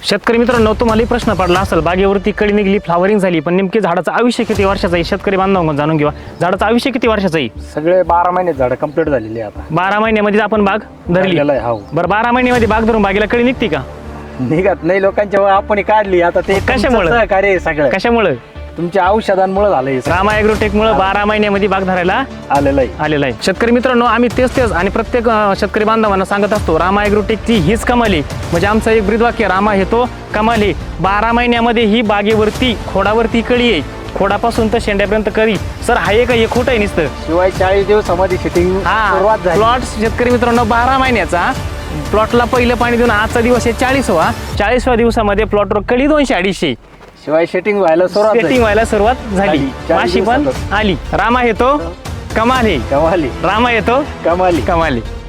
शेतकरी मित्रांनो, तुम्हालाही प्रश्न पडला असेल, बागेवरती कळी निघली, फ्लावरिंग झाली, पण नेमकी झाडाचं आयुष्य किती वर्षाचं आहे? शेतकरी बांधवांकडून जाणून घ्या, झाडाचं आयुष्य किती वर्षाचं आहे? सगळे 12 महिने झाड कंप्लीट झालेली आहे आता. 12 महिन्यामध्ये आपण बाग धरली. धरलेलं आहे, हो. बरं, 12 महिन्यामध्ये बाग धरून बागेला कळी निघते का? निघत नाही, लोकांच्या आपण काढली. आता ते कशामुळे? तुमचं सहकार्य आहे सगळं, कशामुळे? तुमच्या औषधांमुळे झालंय. रामा ॲग्रोटेकमुळे 12 महिन्यामध्ये बाग धरायला आलेलं आहे. शेतकरी मित्रांनो, आम्ही तेच आणि प्रत्येक शेतकरी बांधवांना सांगत असतो, रामा ॲग्रोटेकची हीच कमाल आहे. म्हणजे आमचं एक ब्रीदवाक्य, रामा हे तो कमाल आहे. 12 महिन्यामध्ये ही बागेवरती खोडावरती कळी आहे, खोडापासून तर शेंड्यापर्यंत कळी. सर, हा एक हे खोटं आहे नुसतं. शिवाय 40 दिवसामध्ये शूटिंग सुरुवात झाली. प्लॉट शेतकरी मित्रांनो 12 महिन्याचा, प्लॉटला पहिलं पाणी देऊन आजचा दिवस आहे 40व्या दिवसामध्ये प्लॉटवर कळी 200-250. शिवाय सेटिंग व्हायला सुरुवात झाली. माशी पण आली. रामा येतो कमाल आहे. कमाली. रामा येतो कमाली. कमाल आहे.